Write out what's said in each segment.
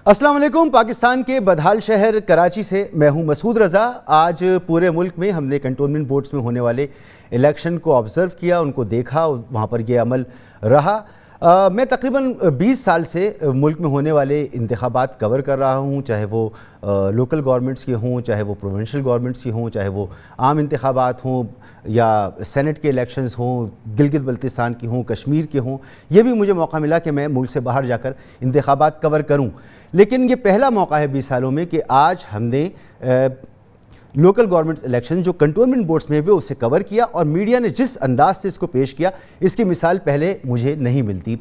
السلام علیکم۔ پاکستان کے بدحال شہر کراچی سے میں ہوں مسعود رضا۔ آج پورے ملک میں ہم نے کنٹونمنٹ بورڈز میں ہونے والے الیکشن کو آبزرو کیا، ان کو دیکھا، وہاں پر یہ عمل رہا۔ میں تقریباً 20 سال سے ملک میں ہونے والے انتخابات کور کر رہا ہوں، چاہے وہ لوکل گورنمنٹس کے ہوں، چاہے وہ پروونشل گورنمنٹس کی ہوں، چاہے وہ عام انتخابات ہوں یا سینٹ کے الیکشنز ہوں، گلگت بلتستان کی ہوں، کشمیر کے ہوں۔ یہ بھی مجھے موقع ملا کہ میں ملک سے باہر جا کر انتخابات کور کروں، لیکن یہ پہلا موقع ہے 20 سالوں میں کہ آج ہم نے لوکل گورنمنٹ الیکشن جو کنٹونمنٹ بورڈز میں ہوئے اسے کور کیا، اور میڈیا نے جس انداز سے اس کو پیش کیا اس کی مثال پہلے مجھے نہیں ملتی۔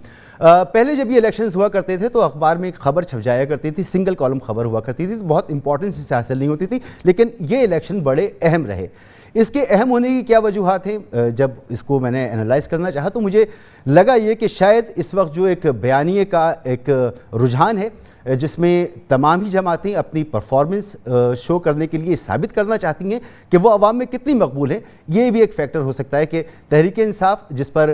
پہلے جب یہ الیکشنز ہوا کرتے تھے تو اخبار میں ایک خبر چھپ جایا کرتی تھی، سنگل کالم خبر ہوا کرتی تھی، تو بہت امپورٹنس اس سے حاصل نہیں ہوتی تھی، لیکن یہ الیکشن بڑے اہم رہے۔ اس کے اہم ہونے کی کیا وجوہات ہیں؟ جب اس کو میں نے انالائز کرنا چاہا تو مجھے لگا یہ کہ شاید اس وقت جو ایک بیانیے کا ایک رجحان ہے جس میں تمام ہی جماعتیں اپنی پرفارمنس شو کرنے کے لیے ثابت کرنا چاہتی ہیں کہ وہ عوام میں کتنی مقبول ہیں، یہ بھی ایک فیکٹر ہو سکتا ہے کہ تحریک انصاف جس پر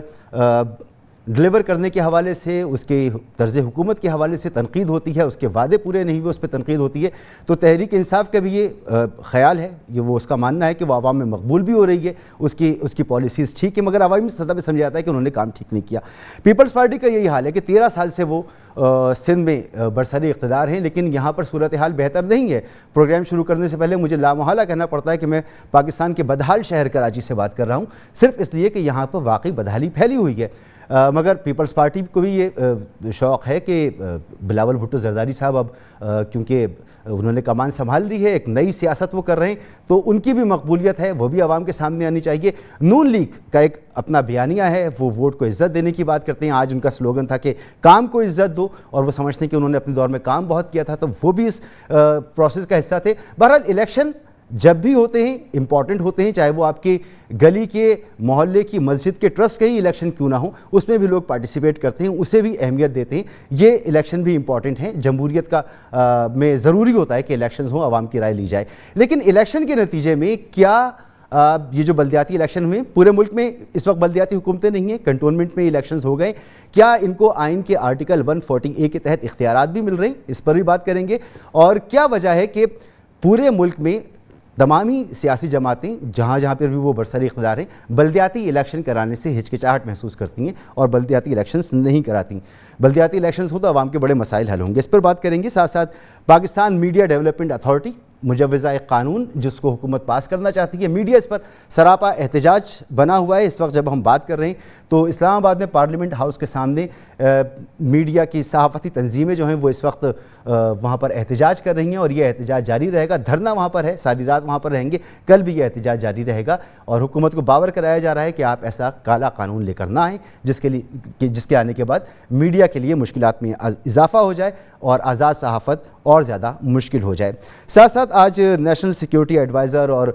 ڈلیور کرنے کے حوالے سے، اس کے طرز حکومت کے حوالے سے تنقید ہوتی ہے، اس کے وعدے پورے نہیں ہوئے اس پہ تنقید ہوتی ہے، تو تحریک انصاف کا بھی یہ خیال ہے، یہ وہ اس کا ماننا ہے کہ وہ عوام میں مقبول بھی ہو رہی ہے، اس کی پالیسیز ٹھیک ہے، مگر عوامی سطح پہ سمجھا جاتا ہے کہ انہوں نے کام ٹھیک نہیں کیا۔ پیپلز پارٹی کا یہی حال ہے کہ 13 سال سے وہ سندھ میں برسر اقتدار ہیں، لیکن یہاں پر صورتحال بہتر نہیں ہے۔ پروگرام شروع کرنے سے پہلے مجھے لامحالہ کہنا پڑتا ہے کہ میں پاکستان کے بدحال شہر کراچی سے بات کر رہا ہوں، صرف اس لیے کہ یہاں پر واقعی بدحالی پھیلی ہوئی ہے۔ مگر پیپلز پارٹی کو بھی یہ شوق ہے کہ بلاول بھٹو زرداری صاحب اب کیونکہ انہوں نے کمان سنبھال لی ہے، ایک نئی سیاست وہ کر رہے ہیں، تو ان کی بھی مقبولیت ہے، وہ بھی عوام کے سامنے آنی چاہیے۔ نون لیگ کا ایک اپنا بیانیہ ہے، وہ ووٹ کو عزت دینے کی بات کرتے ہیں۔ آج ان کا سلوگن تھا کہ کام کو عزت دو، اور وہ سمجھتے ہیں کہ انہوں نے اپنے دور میں کام بہت کیا تھا، تو وہ بھی اس پروسیس کا حصہ تھے۔ بہرحال الیکشن جب بھی ہوتے ہیں امپورٹنٹ ہوتے ہیں، چاہے وہ آپ کی گلی کے، محلے کی، مسجد کے ٹرسٹ کے ہی الیکشن کیوں نہ ہو، اس میں بھی لوگ پارٹیسپیٹ کرتے ہیں، اسے بھی اہمیت دیتے ہیں۔ یہ الیکشن بھی امپورٹنٹ ہیں، جمہوریت کا میں ضروری ہوتا ہے کہ الیکشنز ہوں، عوام کی رائے لی جائے۔ لیکن الیکشن کے نتیجے میں کیا یہ جو بلدیاتی الیکشن ہوئے، پورے ملک میں اس وقت بلدیاتی حکومتیں نہیں ہیں، کنٹونمنٹ میں الیکشنز ہو گئے، کیا ان کو آئین کے آرٹیکل 140A کے تحت اختیارات بھی مل رہے ہیں؟ اس پر بھی بات کریں گے۔ اور کیا وجہ ہے کہ پورے ملک میں تمامی سیاسی جماعتیں جہاں جہاں پر بھی وہ برسر اقتدار ہیں، بلدیاتی الیکشن کرانے سے ہچکچاہٹ محسوس کرتی ہیں اور بلدیاتی الیکشنز نہیں کراتی۔ بلدیاتی الیکشنز ہوں تو عوام کے بڑے مسائل حل ہوں گے، اس پر بات کریں گے۔ ساتھ ساتھ پاکستان میڈیا ڈیولپمنٹ اتھارٹی مجوزہ ایک قانون جس کو حکومت پاس کرنا چاہتی ہے، میڈیا اس پر سراپا احتجاج بنا ہوا ہے۔ اس وقت جب ہم بات کر رہے ہیں تو اسلام آباد میں پارلیمنٹ ہاؤس کے سامنے میڈیا کی صحافتی تنظیمیں جو ہیں وہ اس وقت وہاں پر احتجاج کر رہی ہیں، اور یہ احتجاج جاری رہے گا۔ دھرنا وہاں پر ہے، ساری رات وہاں پر رہیں گے، کل بھی یہ احتجاج جاری رہے گا، اور حکومت کو باور کرایا جا رہا ہے کہ آپ ایسا کالا قانون لے کر نہ آئیں جس کے آنے کے بعد میڈیا کے لیے مشکلات میں اضافہ ہو جائے اور آزاد صحافت اور زیادہ مشکل ہو جائے۔ ساتھ ساتھ آج نیشنل سیکیورٹی ایڈوائزر اور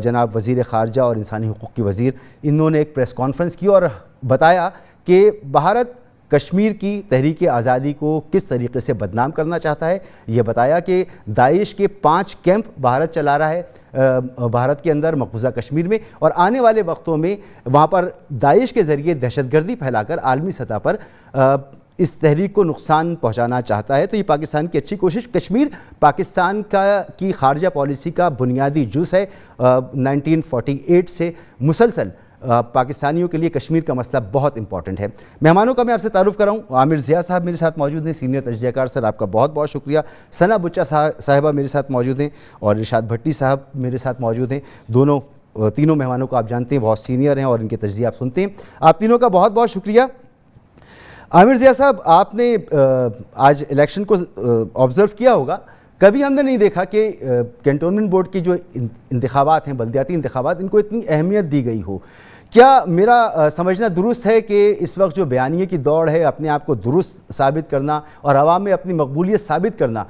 جناب وزیر خارجہ اور انسانی حقوق کی وزیر، انہوں نے ایک پریس کانفرنس کی اور بتایا کہ بھارت کشمیر کی تحریک آزادی کو کس طریقے سے بدنام کرنا چاہتا ہے۔ یہ بتایا کہ داعش کے 5 کیمپ بھارت چلا رہا ہے بھارت کے اندر مقبوضہ کشمیر میں، اور آنے والے وقتوں میں وہاں پر داعش کے ذریعے دہشت گردی پھیلا کر عالمی سطح پر اس تحریک کو نقصان پہنچانا چاہتا ہے۔ تو یہ پاکستان کی اچھی کوشش۔ کشمیر پاکستان کی خارجہ پالیسی کا بنیادی جز ہے۔ 1948 سے مسلسل پاکستانیوں کے لیے کشمیر کا مسئلہ بہت امپورٹنٹ ہے۔ مہمانوں کا میں آپ سے تعارف کراؤں، عامر ضیاء صاحب میرے ساتھ موجود ہیں، سینئر تجزیہ کار، سر آپ کا بہت بہت شکریہ۔ ثنا بچہ صاحبہ میرے ساتھ موجود ہیں، اور ارشاد بھٹی صاحب میرے ساتھ موجود ہیں۔ تینوں مہمانوں کو آپ جانتے ہیں، بہت سینئر ہیں اور ان کے تجزیے آپ سنتے ہیں۔ آپ تینوں کا بہت بہت شکریہ۔ عامر ضیاء صاحب، آپ نے آج الیکشن کو آبزرو کیا ہوگا، کبھی ہم نے نہیں دیکھا کہ کنٹونمنٹ بورڈ کی جو انتخابات ہیں، بلدیاتی انتخابات، ان کو اتنی اہمیت دی گئی ہو۔ کیا میرا سمجھنا درست ہے کہ اس وقت جو بیانیے کی دوڑ ہے، اپنے آپ کو درست ثابت کرنا اور عوام میں اپنی مقبولیت ثابت کرنا،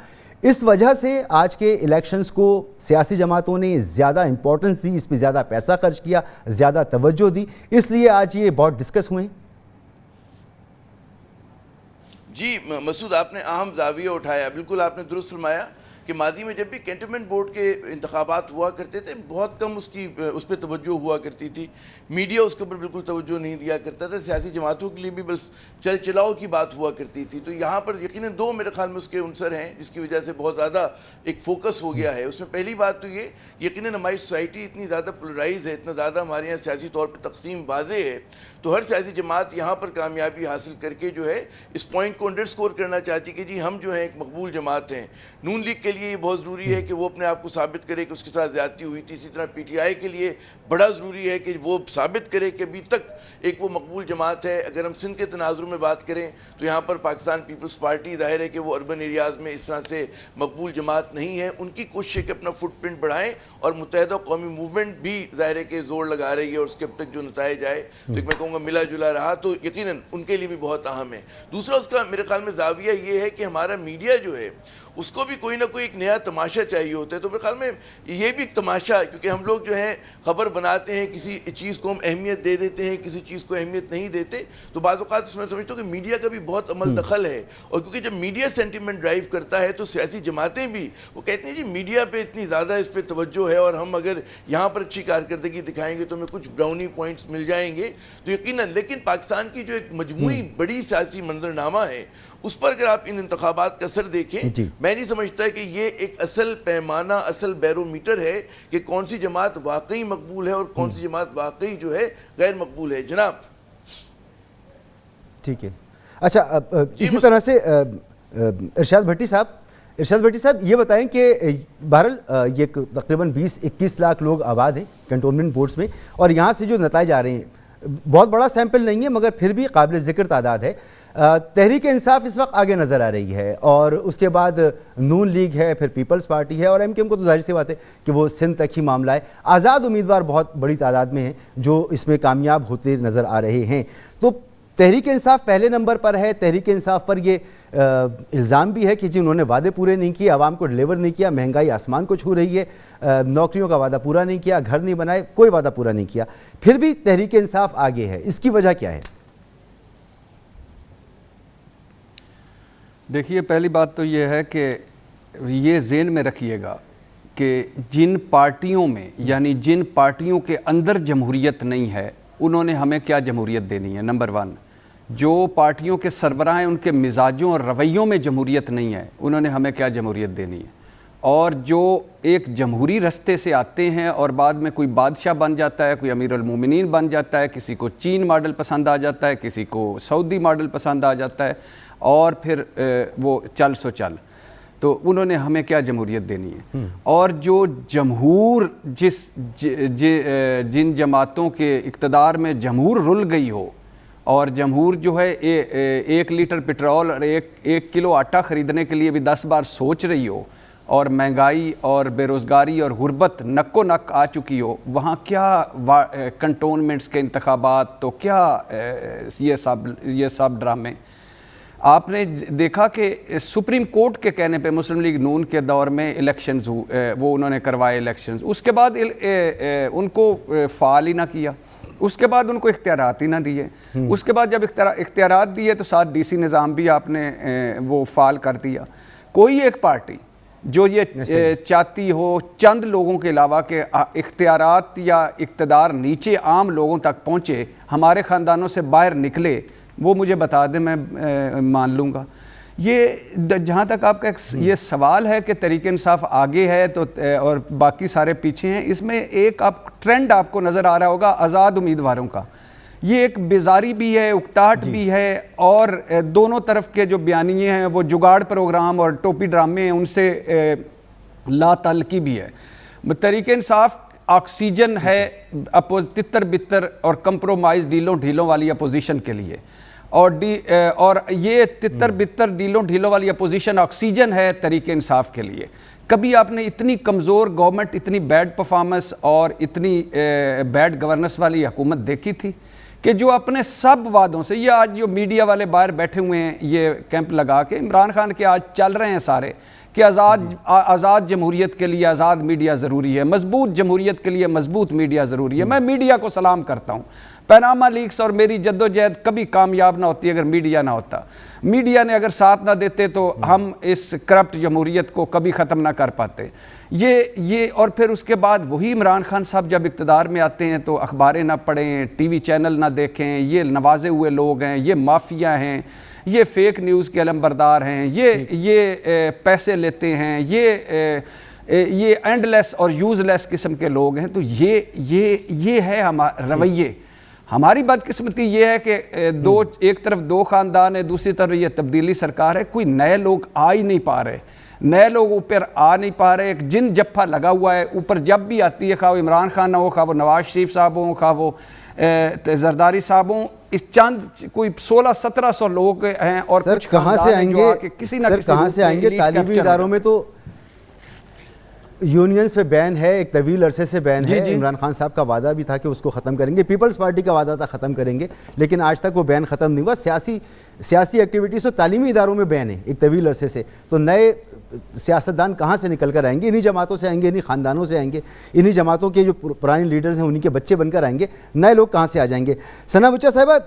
اس وجہ سے آج کے الیکشنز کو سیاسی جماعتوں نے زیادہ امپورٹنس دی، اس پہ زیادہ پیسہ خرچ کیا، زیادہ توجہ دی، اس لیے آج یہ بہت ڈسکس ہوئے ہیں؟ جی مسعود، آپ نے اہم زاویہ اٹھایا، بالکل آپ نے درست فرمایا کہ ماضی میں جب بھی کینٹونمنٹ بورڈ کے انتخابات ہوا کرتے تھے بہت کم اس پہ توجہ ہوا کرتی تھی، میڈیا اس کے اوپر بالکل توجہ نہیں دیا کرتا تھا، سیاسی جماعتوں کے لیے بھی بس چل چلاؤ کی بات ہوا کرتی تھی. تو یہاں پر یقیناً دو میرے خیال میں اس کے عنصر ہیں جس کی وجہ سے بہت زیادہ ایک فوکس ہو گیا ہے. اس میں پہلی بات تو یہ یقیناً ہماری سوسائٹی اتنی زیادہ پولرائز ہے، اتنا زیادہ ہمارے یہاں سیاسی طور پہ تقسیم واضح ہے، تو ہر سیاسی جماعت یہاں پر کامیابی حاصل کر کے جو ہے اس پوائنٹ کو انڈر اسکور کرنا چاہتی کہ جی ہم جو ہیں ایک مقبول جماعت ہیں. نون لیگ کے لیے یہ بہت ضروری ہے کہ وہ اپنے آپ کو ثابت کرے کہ اس کے ساتھ زیادتی ہوئی تھی. اسی طرح پی ٹی آئی کے لیے بڑا ضروری ہے کہ وہ ثابت کرے کہ ابھی تک ایک وہ مقبول جماعت ہے. اگر ہم سندھ کے تناظر میں بات کریں تو یہاں پر پاکستان پیپلز پارٹی ظاہر ہے کہ وہ اربن ایریاز میں اس طرح سے مقبول جماعت نہیں ہے. ان کی کوشش ہے کہ اپنا فٹ پرنٹ بڑھائیں اور متحدہ قومی موومنٹ بھی ظاہر ہے کہ زور لگا رہی ہے اور اس کے اب تک جو نتائج آئے تو ایک میں کہوں گا ملا جلا رہا تو یقیناً ان کے لیے بھی بہت اہم ہے. دوسرا اس کا میرے خیال میں زاویہ یہ ہے کہ ہمارا میڈیا جو ہے اس کو بھی کوئی نہ کوئی ایک نیا تماشا چاہیے ہوتا ہے. تو میرے خیال میں یہ بھی ایک تماشا، کیونکہ ہم لوگ جو ہیں خبر بناتے ہیں، کسی چیز کو ہم اہمیت دے دیتے ہیں، کسی چیز کو اہمیت نہیں دیتے، تو بعض اوقات اس میں سمجھتا ہوں کہ میڈیا کا بھی بہت عمل دخل ہے. اور کیونکہ جب میڈیا سینٹیمنٹ ڈرائیو کرتا ہے تو سیاسی جماعتیں بھی وہ کہتے ہیں جی میڈیا پہ اتنی زیادہ اس پہ توجہ ہے اور ہم اگر یہاں پر اچھی کارکردگی دکھائیں گے تو ہمیں کچھ براؤنی پوائنٹس مل جائیں گے. تو یقیناً لیکن پاکستان کی جو ایک مجموعی بڑی سیاسی منظرنامہ ہے اس پر اگر آپ ان انتخابات کا اثر دیکھیں، میں نہیں سمجھتا کہ یہ ایک اصل پیمانہ، اصل بیرومیٹر ہے کہ کون سی جماعت واقعی مقبول ہے اور کون سی جماعت واقعی جو ہے غیر مقبول ہے. جناب ٹھیک ہے. اچھا اسی طرح سے ارشاد بھٹی صاحب یہ بتائیں کہ بہرحال یہ تقریباً 20-21 لاکھ لوگ آباد ہیں کنٹونمنٹ بورڈز میں، اور یہاں سے جو نتائج آ رہے ہیں بہت بڑا سیمپل نہیں ہے مگر پھر بھی قابل ذکر تعداد ہے. تحریک انصاف اس وقت آگے نظر آ رہی ہے اور اس کے بعد نون لیگ ہے، پھر پیپلز پارٹی ہے، اور ایم کیو ایم کو تو ظاہر سی بات ہے کہ وہ سندھ تک ہی معاملہ ہے. آزاد امیدوار بہت بڑی تعداد میں ہیں جو اس میں کامیاب ہوتے نظر آ رہے ہیں. تو تحریک انصاف پہلے نمبر پر ہے. تحریک انصاف پر یہ الزام بھی ہے کہ جی انہوں نے وعدے پورے نہیں کیے، عوام کو ڈلیور نہیں کیا، مہنگائی آسمان کو چھو رہی ہے، نوکریوں کا وعدہ پورا نہیں کیا، گھر نہیں بنائے، کوئی وعدہ پورا نہیں کیا. پھر بھی تحریک انصاف آگے ہے، اس کی وجہ کیا ہے؟ دیکھیے پہلی بات تو یہ ہے کہ یہ ذہن میں رکھیے گا کہ جن پارٹیوں میں یعنی جن پارٹیوں کے اندر جمہوریت نہیں ہے انہوں نے ہمیں کیا جمہوریت دینی ہے. نمبر 1، جو پارٹیوں کے سربراہ ہیں ان کے مزاجوں اور رویوں میں جمہوریت نہیں ہے انہوں نے ہمیں کیا جمہوریت دینی ہے. اور جو ایک جمہوری رستے سے آتے ہیں اور بعد میں کوئی بادشاہ بن جاتا ہے، کوئی امیر المومنین بن جاتا ہے، کسی کو چین ماڈل پسند آ جاتا ہے، کسی کو سعودی ماڈل پسند آ جاتا ہے اور پھر وہ چل سو چل، تو انہوں نے ہمیں کیا جمہوریت دینی ہے. اور جو جمہور جن جماعتوں کے اقتدار میں جمہور رل گئی ہو اور جمہور جو ہے 1 لیٹر پٹرول اور 1 کلو آٹا خریدنے کے لیے بھی 10 بار سوچ رہی ہو اور مہنگائی اور بے روزگاری اور غربت نک و نک آ چکی ہو، وہاں کیا کنٹونمنٹس کے انتخابات، تو کیا یہ سب ڈرامے. آپ نے دیکھا کہ سپریم کورٹ کے کہنے پہ مسلم لیگ نون کے دور میں الیکشنز وہ انہوں نے کروائے الیکشنز، اس کے بعد ان کو فعال ہی نہ کیا، اس کے بعد ان کو اختیارات ہی نہ دیے، اس کے بعد جب اختیارات دیے تو ساتھ ڈی سی نظام بھی آپ نے وہ فعال کر دیا. کوئی ایک پارٹی جو یہ چاہتی ہو چند لوگوں کے علاوہ کہ اختیارات یا اقتدار نیچے عام لوگوں تک پہنچے، ہمارے خاندانوں سے باہر نکلے، وہ مجھے بتا دیں میں مان لوں گا. یہ جہاں تک آپ کا یہ سوال ہے کہ تحریک انصاف آگے ہے تو اور باقی سارے پیچھے ہیں، اس میں ایک ٹرینڈ آپ کو نظر آ رہا ہوگا آزاد امیدواروں کا. یہ ایک بیزاری بھی ہے، اکتاہٹ بھی ہے، اور دونوں طرف کے جو بیانیے ہیں وہ جگاڑ پروگرام اور ٹوپی ڈرامے ہیں ان سے لا تعلقی بھی ہے. تحریک انصاف آکسیجن ہے تتر بتر اور کمپرومائز ڈھیلوں والی اپوزیشن کے لیے، اور یہ تتر بتر ڈھیلوں والی اپوزیشن آکسیجن ہے تحریک انصاف کے لیے. کبھی آپ نے اتنی کمزور گورنمنٹ، اتنی بیڈ پرفارمنس اور اتنی بیڈ گورننس والی حکومت دیکھی تھی کہ جو اپنے سب وعدوں سے، یہ آج جو میڈیا والے باہر بیٹھے ہوئے ہیں یہ کیمپ لگا کے عمران خان کے آج چل رہے ہیں سارے کہ آزاد جمہوریت کے لیے آزاد میڈیا ضروری ہے، مضبوط جمہوریت کے لیے مضبوط میڈیا ضروری ہے. میں میڈیا کو سلام کرتا ہوں. پیناما لیکس اور میری جدوجہد کبھی کامیاب نہ ہوتی اگر میڈیا نہ ہوتا. میڈیا نے اگر ساتھ نہ دیتے تو ہم اس کرپٹ جمہوریت کو کبھی ختم نہ کر پاتے. یہ اور پھر اس کے بعد وہی عمران خان صاحب جب اقتدار میں آتے ہیں تو اخباریں نہ پڑھیں، ٹی وی چینل نہ دیکھیں، یہ نوازے ہوئے لوگ ہیں، یہ مافیا ہیں، یہ فیک نیوز کے علمبردار ہیں، یہ پیسے لیتے ہیں، یہ اینڈ لیس اور یوز لیس قسم کے لوگ ہیں. تو یہ ہے ہمارا رویے. ہماری بدقسمتی یہ ہے کہ ایک طرف دو خاندان ہے، دوسری طرف یہ تبدیلی سرکار ہے. کوئی نئے لوگ آ ہی نہیں پا رہے، نئے لوگ اوپر آ نہیں پا رہے. ایک جن جپھا لگا ہوا ہے اوپر، جب بھی آتی ہے، خواہ وہ عمران خان ہو، خواہ وہ نواز شریف صاحب ہوں، خواہ وہ زرداری صاحب ہوں، اس چند کوئی 1600-1700 لوگ ہیں. اور سر کہاں سے آئیں گے؟ سر کہاں سے آئیں گے؟ تعلیمی اداروں میں تو یونینز پہ بین ہے، ایک طویل عرصے سے بین ہے. عمران خان صاحب کا وعدہ بھی تھا کہ اس کو ختم کریں گے، پیپلز پارٹی کا وعدہ تھا ختم کریں گے، لیکن آج تک وہ بین ختم نہیں ہوا. سیاسی ایکٹیویٹیز تو تعلیمی اداروں میں بین ہے ایک طویل عرصے سے. تو نئے سیاستدان کہاں سے نکل کر آئیں گے؟ انہی جماعتوں سے آئیں گے، انہی خاندانوں سے آئیں گے، انہی جماعتوں کے جو پرانے لیڈرز ہیں انہی کے بچے بن کر آئیں گے. نئے لوگ کہاں سے آ جائیں گے؟ ثنا بچہ صاحبہ،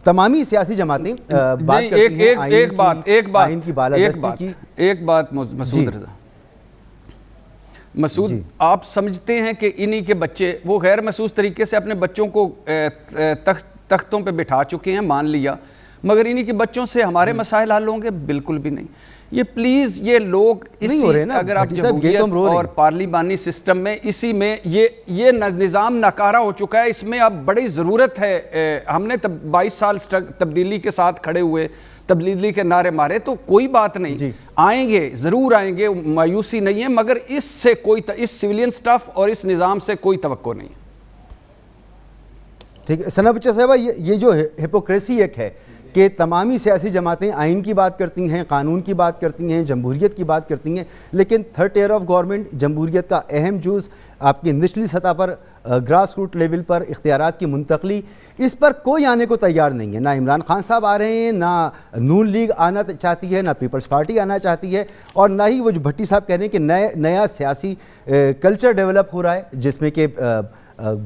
تمامی سیاسی جماعتیں بات کرتی ہیں آئین کی بالادستی کی. ایک بات مسعود رضا، مسعود آپ سمجھتے ہیں کہ انہی کے بچے وہ غیر محسوس طریقے سے اپنے بچوں کو تختوں پہ بٹھا چکے ہیں، مان لیا، مگر انہی کے بچوں سے ہمارے مسائل حل ہوں گے؟ بالکل بھی نہیں. یہ پلیز یہ لوگ اگر آپ جمہوریت اور پارلیمانی سسٹم میں اسی میں یہ نظام ناکارہ ہو چکا ہے. اس میں اب بڑی ضرورت ہے. ہم نے 22 سال تبدیلی کے ساتھ کھڑے ہوئے، تبدیلی کے نعرے مارے، تو کوئی بات نہیں، آئیں گے، ضرور آئیں گے، مایوسی نہیں ہے، مگر اس سے اس سیولین سٹاف اور اس نظام سے کوئی توقع نہیں. ٹھیک ہے ثنا بچہ صاحبہ، یہ جو ہپوکریسی ایک ہے کہ تمامی سیاسی جماعتیں آئین کی بات کرتی ہیں، قانون کی بات کرتی ہیں، جمہوریت کی بات کرتی ہیں، لیکن تھرڈ ٹیئر آف گورنمنٹ، جمہوریت کا اہم جز آپ کی نچلی سطح پر، گراس روٹ لیول پر اختیارات کی منتقلی، اس پر کوئی آنے کو تیار نہیں ہے. نہ عمران خان صاحب آ رہے ہیں، نہ نون لیگ آنا چاہتی ہے، نہ پیپلز پارٹی آنا چاہتی ہے، اور نہ ہی وہ جو بھٹی صاحب کہہ رہے ہیں کہ نیا سیاسی کلچر ڈیولپ ہو رہا ہے جس میں کہ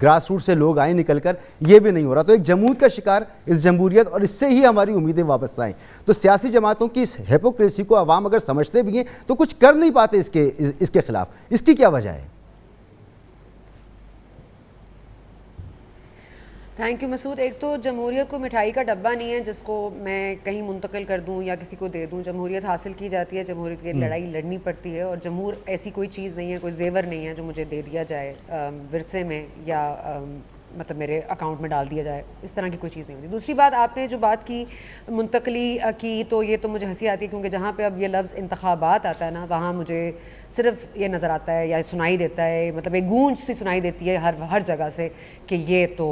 گراس روٹ سے لوگ آئیں نکل کر. یہ بھی نہیں ہو رہا. تو ایک جمود کا شکار اس جمہوریت، اور اس سے ہی ہماری امیدیں وابستہ ہیں. تو سیاسی جماعتوں کی اس ہیپوکریسی کو عوام اگر سمجھتے بھی ہیں تو کچھ کر نہیں پاتے اس کے خلاف. اس کی کیا وجہ ہے؟ تھینک یو مسعود. ایک تو جمہوریت کو مٹھائی کا ڈبہ نہیں ہے جس کو میں کہیں منتقل کر دوں یا کسی کو دے دوں. جمہوریت حاصل کی جاتی ہے، جمہوریت کی لڑائی لڑنی پڑتی ہے، اور جمہور ایسی کوئی چیز نہیں ہے، کوئی زیور نہیں ہے جو مجھے دے دیا جائے ورثے میں یا مطلب میرے اکاؤنٹ میں ڈال دیا جائے. اس طرح کی کوئی چیز نہیں ہوتی. دوسری بات، آپ نے جو بات کی منتقلی کی، تو یہ تو مجھے ہنسی آتی ہے کیونکہ جہاں پہ اب یہ لفظ انتخابات آتا ہے نا، وہاں مجھے صرف یہ نظر آتا ہے یا سنائی دیتا ہے، مطلب ایک گونج سی سنائی دیتی ہے ہر جگہ سے کہ یہ تو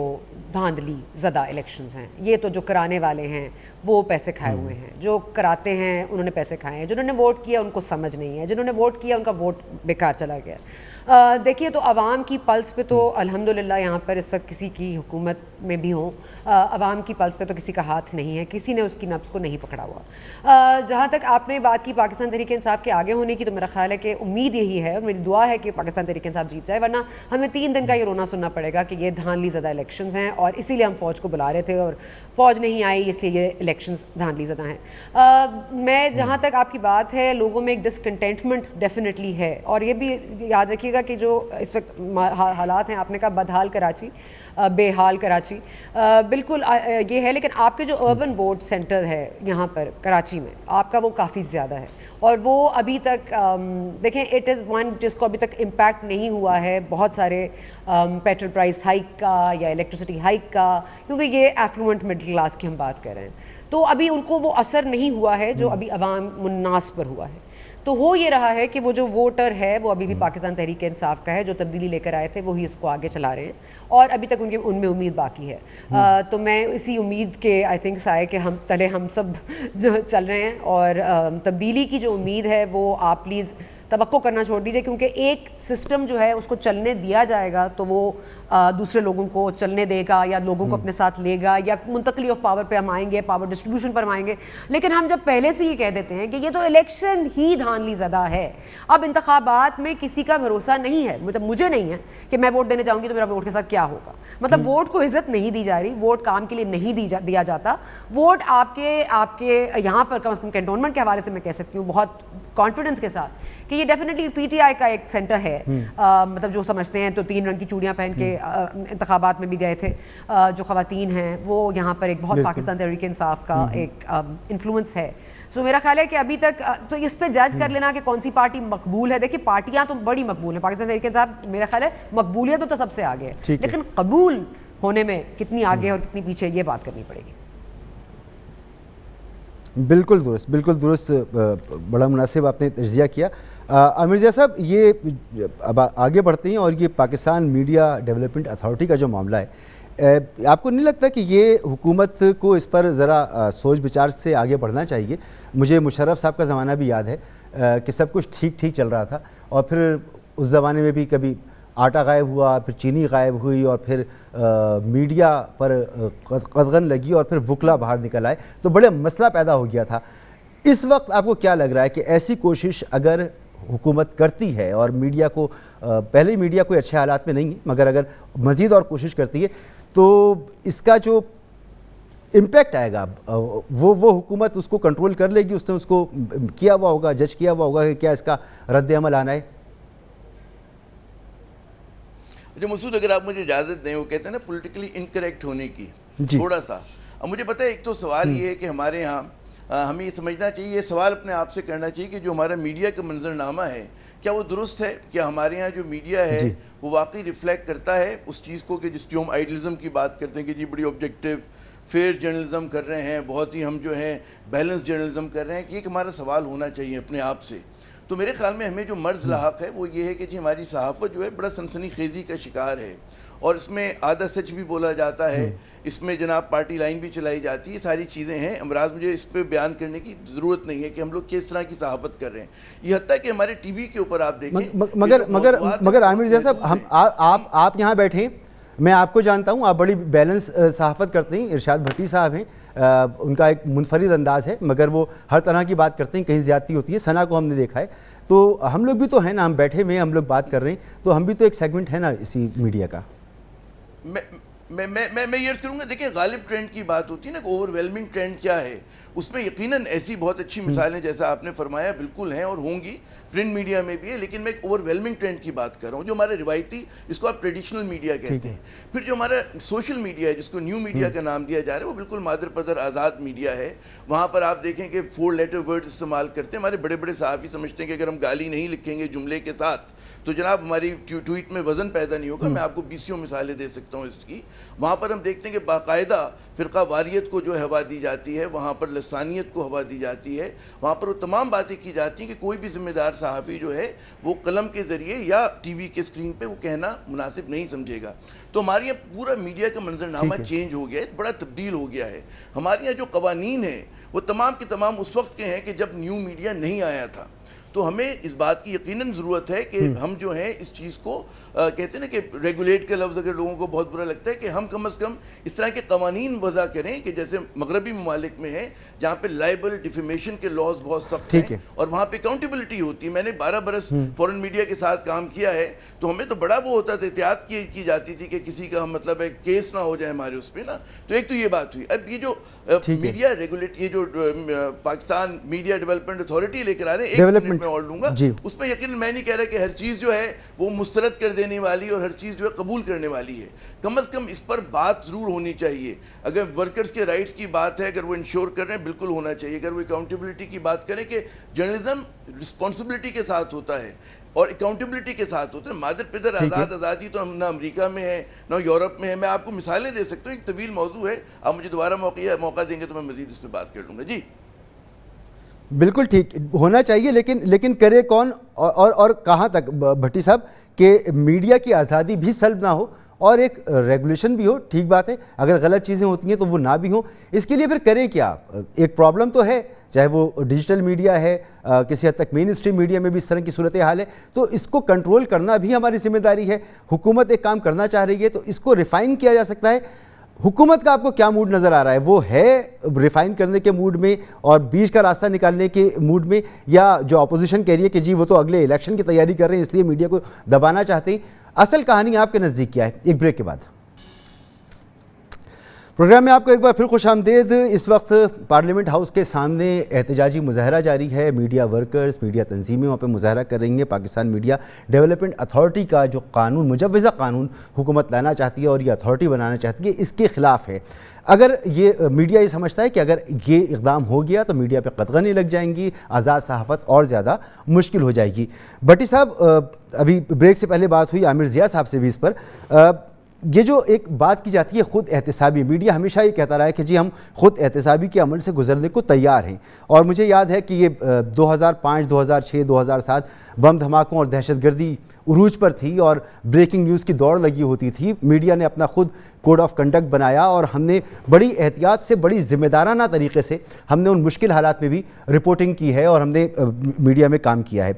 دھاندلی زدہ الیکشنز ہیں، یہ تو جو کرانے والے ہیں وہ پیسے کھائے ہوئے ہیں، جو کراتے ہیں انہوں نے پیسے کھائے ہیں، جنہوں نے ووٹ کیا ان کو سمجھ نہیں ہے، جنہوں نے ووٹ کیا ان کا ووٹ بیکار چلا گیا. دیکھیے، تو عوام کی پلس پہ تو الحمدللہ یہاں پر اس وقت کسی کی حکومت میں بھی ہوں، عوام کی پلس پہ تو کسی کا ہاتھ نہیں ہے، کسی نے اس کی نبض کو نہیں پکڑا ہوا. جہاں تک آپ نے بات کی پاکستان تحریک انصاف کے آگے ہونے کی، تو میرا خیال ہے کہ امید یہی ہے اور میری دعا ہے کہ پاکستان تحریک انصاف جیت جائے، ورنہ ہمیں 3 دن کا یہ رونا سننا پڑے گا کہ یہ دھاندلی زدہ الیکشنز ہیں، اور اسی لیے ہم فوج کو بلا رہے تھے اور فوج نہیں آئی، اس لیے یہ الیکشنز دھاندلی زدہ ہیں. میں جہاں تک آپ کی بات ہے، لوگوں میں ایک ڈسکنٹینٹمنٹ ڈیفینیٹلی ہے، اور یہ بھی یاد رکھیے گا کہ جو اس وقت حالات ہیں، آپ نے کہا بدحال کراچی، بے حال کراچی، بالکل یہ ہے. لیکن آپ کے جو اربن ووٹ سینٹر ہے یہاں پر کراچی میں، آپ کا وہ کافی زیادہ ہے، اور وہ ابھی تک دیکھیں اٹ از ون جس کو ابھی تک امپیکٹ نہیں ہوا ہے بہت سارے پیٹرول پرائس ہائک کا یا الیکٹریسٹی ہائک کا، کیونکہ یہ ایفلوئنٹ مڈل کلاس کی ہم بات کر رہے ہیں، تو ابھی ان کو وہ اثر نہیں ہوا ہے جو ابھی عوام الناس پر ہوا ہے. تو ہو یہ رہا ہے کہ وہ جو ووٹر ہے وہ ابھی بھی پاکستان تحریک انصاف کا ہے، جو تبدیلی لے کر آئے تھے وہی اس کو آگے چلا رہے ہیں، اور ابھی تک ان میں امید باقی ہے. تو میں اسی امید کے آئی تھنک سائے کہ ہم تلے ہم سب جو چل رہے ہیں، اور تبدیلی کی جو امید ہے وہ آپ پلیز توقع کرنا چھوڑ دیجئے، کیونکہ ایک سسٹم جو ہے اس کو چلنے دیا جائے گا تو وہ دوسرے لوگوں کو چلنے دے گا یا لوگوں کو اپنے ساتھ لے گا یا منتقلی آف پاور پہ ہم آئیں گے, پاور ڈسٹریبیوشن پر ہم آئیں گے. لیکن ہم جب پہلے سے یہ کہہ دیتے ہیں کہ یہ تو الیکشن ہی دھاندلی زدہ ہے, اب انتخابات میں کسی کا بھروسہ نہیں ہے, مطلب مجھے نہیں ہے کہ میں ووٹ دینے جاؤں گی تو میرا ووٹ کے ساتھ کیا ہوگا. مطلب ووٹ کو عزت نہیں دی جا رہی, ووٹ کام کے لیے نہیں دیا جاتا. ووٹ آپ کے یہاں پر کم از کم کینٹونمنٹ کے حوالے سے میں کہہ سکتی ہوں بہت کانفیڈنس کے ساتھ کہ یہ ڈیفینیٹلی پی ٹی آئی کا ایک سینٹر ہے. مطلب جو سمجھتے ہیں تو 3 رنگ کی چوڑیاں پہن کے انتخابات میں بھی گئے تھے. جو خواتین ہیں وہ یہاں پر ایک بہت پاکستان تحریک انصاف کا ایک انفلوئنس ہے. سو میرا خیال ہے کہ ابھی تک تو اس پہ جج کر لینا کہ کون سی پارٹی مقبول ہے, دیکھیے پارٹیاں تو بڑی مقبول ہیں, پاکستان تحریک انصاف میرا خیال ہے مقبولیت تو سب سے آگے ہے, لیکن قبول ہونے میں کتنی آگے اور کتنی پیچھے یہ بات کرنی پڑے گی. بالکل درست, بڑا مناسب آپ نے تجزیہ کیا. عامر رضا صاحب, یہ اب آگے بڑھتے ہیں اور یہ پاکستان میڈیا ڈیولپمنٹ اتھارٹی کا جو معاملہ ہے, آپ کو نہیں لگتا کہ یہ حکومت کو اس پر ذرا سوچ بچار سے آگے بڑھنا چاہیے؟ مجھے مشرف صاحب کا زمانہ بھی یاد ہے کہ سب کچھ ٹھیک چل رہا تھا اور پھر اس زمانے میں بھی کبھی آٹا غائب ہوا, پھر چینی غائب ہوئی اور پھر میڈیا پر قدغن لگی اور پھر وکلا باہر نکل آئے تو بڑے مسئلہ پیدا ہو گیا تھا. اس وقت آپ کو کیا لگ رہا ہے کہ ایسی کوشش اگر حکومت کرتی ہے اور میڈیا کو, پہلے میڈیا کوئی اچھے حالات میں نہیں ہے مگر اگر مزید اور کوشش کرتی ہے تو اس کا جو امپیکٹ آئے گا وہ حکومت اس کو کنٹرول کر لے گی؟ اس نے اس کو کیا ہوا ہوگا, جج کیا ہوا ہوگا کہ کیا اس کا رد عمل آنا ہے؟ جو مسعود, اگر آپ مجھے اجازت دیں, وہ کہتے ہیں نا پولیٹیکلی انکریکٹ ہونے کی تھوڑا سا. اب مجھے پتہ ہے ایک تو سوال یہ ہے کہ ہمارے ہاں ہمیں یہ سمجھنا چاہیے, یہ سوال اپنے آپ سے کرنا چاہیے کہ جو ہمارا میڈیا کا منظرنامہ ہے کیا وہ درست ہے؟ کیا ہمارے یہاں جو میڈیا ہے وہ واقعی ریفلیکٹ کرتا ہے اس چیز کو کہ جس کی ہم آئیڈلزم کی بات کرتے ہیں کہ جی بڑی آبجیکٹیو فیئر جرنلزم کر رہے ہیں, بہت ہی ہم جو ہیں بیلنس جرنلزم کر رہے ہیں, کہ ایک ہمارا سوال ہونا چاہیے اپنے آپ سے. تو میرے خیال میں ہمیں جو مرض لاحق ہے وہ یہ ہے کہ جی ہماری صحافت جو ہے بڑا سنسنی خیزی کا شکار ہے اور اس میں آدھا سچ بھی بولا جاتا ہے, اس میں جناب پارٹی لائن بھی چلائی جاتی ہے, ساری چیزیں ہیں. امراض مجھے اس پہ بیان کرنے کی ضرورت نہیں ہے کہ ہم لوگ کس طرح کی صحافت کر رہے ہیں. یہ حتیٰ کہ ہمارے ٹی وی کے اوپر آپ دیکھیں مگر عامر رضا صاحب, آپ یہاں بیٹھے, میں آپ کو جانتا ہوں, آپ بڑی بیلنس صحافت کرتے ہیں. ارشاد بھٹی صاحب ہیں, ان کا ایک منفرد انداز ہے مگر وہ ہر طرح کی بات کرتے ہیں, کہیں زیادتی ہوتی ہے. ثنا کو ہم نے دیکھا ہے, تو ہم لوگ بھی تو ہیں نا, ہم بیٹھے ہوئے ہیں, ہم لوگ بات کر رہے ہیں, تو ہم بھی تو ایک سیگمنٹ ہے نا اسی میڈیا کا. میں یہ عرض کروں گا, دیکھیں غالب ٹرینڈ کی بات ہوتی ہے نا کہ اوور ویلمنگ ٹرینڈ کیا ہے, اس میں یقیناً ایسی بہت اچھی مثالیں جیسا آپ نے فرمایا بالکل ہیں اور ہوں گی, پرنٹ میڈیا میں بھی ہے, لیکن میں ایک اوور ویلمنگ ٹرینڈ کی بات کر رہا ہوں جو ہمارے روایتی, جس کو آپ ٹریڈیشنل میڈیا کہتے ہیں. پھر جو ہمارا سوشل میڈیا ہے جس کو نیو میڈیا کا نام دیا جا رہا ہے, وہ بالکل مادر پدر آزاد میڈیا ہے. وہاں پر آپ دیکھیں کہ 4 لیٹر ورڈ استعمال کرتے ہیں. ہمارے بڑے بڑے صحافی سمجھتے ہیں کہ اگر ہم گالی نہیں لکھیں گے جملے کے ساتھ تو جناب ہماری ٹویٹ میں وزن پیدا نہیں ہوگا. میں آپ کو 20 مثالیں دے سکتا ہوں اس کی. وہاں پر ہم دیکھتے ہیں کہ باقاعدہ فرقہ واریت کو جو ہوا دی جاتی ہے, وہاں پر لسانیت کو ہوا دی جاتی ہے, وہاں پر وہ تمام باتیں کی جاتی ہیں کہ کوئی بھی ذمہ دار صحافی جو ہے وہ قلم کے ذریعے یا ٹی وی کے اسکرین پہ وہ کہنا مناسب نہیں سمجھے گا. تو ہمارے یہاں پورا میڈیا کا منظرنامہ چینج ہو گیا ہے, بڑا تبدیل ہو گیا ہے. ہمارے یہاں جو قوانین ہیں وہ تمام کے تمام اس وقت کے ہیں کہ جب نیو میڈیا نہیں آیا تھا. تو ہمیں اس بات کی یقیناً ضرورت ہے کہ ہم جو ہیں اس چیز کو کہتے ہیں نا کہ ریگولیٹ کا لفظ اگر لوگوں کو بہت برا لگتا ہے, کہ ہم کم از کم اس طرح کے قوانین وضع کریں کہ جیسے مغربی ممالک میں ہیں جہاں پہ لائبل ڈیفیمیشن کے لاز بہت سخت ہیں اور وہاں پہ اکاؤنٹیبلٹی ہوتی ہے. میں نے 12 برس فورن میڈیا کے ساتھ کام کیا ہے, تو ہمیں تو بڑا وہ ہوتا تھا, احتیاط کی جاتی تھی کہ کسی کا مطلب ہے کیس نہ ہو جائے ہمارے اس پہ نا. تو ایک تو یہ بات ہوئی. اب یہ جو میڈیا ریگولیٹ, یہ جو پاکستان میڈیا ڈیولپمنٹ اتھارٹی لے کر آ رہے ہیں, 1 منٹ میں اور لوں گا, اس میں یقیناً میں نہیں کہہ رہا کہ ہر چیز جو ہے وہ مسترد کر دینے والی اور ہر چیز جو ہے قبول کرنے والی ہے. کم از کم اس پر بات ضرور ہونی چاہیے. اگر ورکرز کے رائٹس کی بات ہے, اگر وہ انشور کر رہے ہیں, بالکل ہونا چاہیے. اگر وہ اکاؤنٹیبلٹی کی بات کریں کہ جرنلزم رسپانسبلٹی کے ساتھ ہوتا ہے اور اکاؤنٹیبلٹی کے ساتھ ہوتا ہے. مادر پدر آزادی تو ہم نہ امریکہ میں ہے نہ یورپ میں ہے. میں آپ کو مثالیں دے سکتا ہوں, ایک طویل موضوع ہے, آپ مجھے دوبارہ موقع دیں گے تو میں مزید اس پہ بات کر لوں گا. جی بالکل ٹھیک ہونا چاہیے, لیکن کرے کون اور کہاں تک بھٹی صاحب کہ میڈیا کی آزادی بھی سلب نہ ہو اور ایک ریگولیشن بھی ہو. ٹھیک بات ہے, اگر غلط چیزیں ہوتی ہیں تو وہ نہ بھی ہوں. اس کے لیے پھر کریں کیا؟ ایک پرابلم تو ہے چاہے وہ ڈیجیٹل میڈیا ہے، کسی حد تک مین اسٹریم میڈیا میں بھی اس طرح کی صورتحال ہے، تو اس کو کنٹرول کرنا بھی ہماری ذمہ داری ہے۔ حکومت ایک کام کرنا چاہ رہی ہے تو اس کو ریفائن کیا جا سکتا ہے۔ حکومت کا آپ کو کیا موڈ نظر آ رہا ہے؟ وہ ہے ریفائن کرنے کے موڈ میں اور بیچ کا راستہ نکالنے کے موڈ میں، یا جو اپوزیشن کہہ رہی ہے کہ جی وہ تو اگلے الیکشن کی تیاری کر رہے ہیں اس لیے میڈیا کو دبانا چاہتے ہیں؟ اصل کہانی آپ کے نزدیک کیا ہے؟ ایک بریک کے بعد پروگرام میں آپ کو ایک بار پھر خوش آمدید۔ اس وقت پارلیمنٹ ہاؤس کے سامنے احتجاجی مظاہرہ جاری ہے۔ میڈیا ورکرز، میڈیا تنظیمیں وہاں پہ مظاہرہ کر رہی ہیں۔ پاکستان میڈیا ڈیولپمنٹ اتھارٹی کا جو قانون، مجوزہ قانون حکومت لانا چاہتی ہے اور یہ اتھارٹی بنانا چاہتی ہے، اس کے خلاف ہے۔ اگر یہ میڈیا یہ سمجھتا ہے کہ اگر یہ اقدام ہو گیا تو میڈیا پہ قدغنیں لگ جائیں گی، آزاد صحافت اور زیادہ مشکل ہو جائے گی۔ بھٹی صاحب، ابھی بریک سے پہلے بات ہوئی عامر ضیاء صاحب سے بھی اس پر، یہ جو ایک بات کی جاتی ہے خود احتسابی، میڈیا ہمیشہ یہ کہتا رہا ہے کہ جی ہم خود احتسابی کے عمل سے گزرنے کو تیار ہیں، اور مجھے یاد ہے کہ یہ 2005، 2006، 2007 بم دھماکوں اور دہشت گردی عروج پر تھی اور بریکنگ نیوز کی دوڑ لگی ہوتی تھی۔ میڈیا نے اپنا خود کوڈ آف کنڈکٹ بنایا اور ہم نے بڑی احتیاط سے، بڑی ذمہ دارانہ طریقے سے ہم نے ان مشکل حالات میں بھی رپورٹنگ کی ہے اور ہم نے میڈیا میں کام کیا ہے۔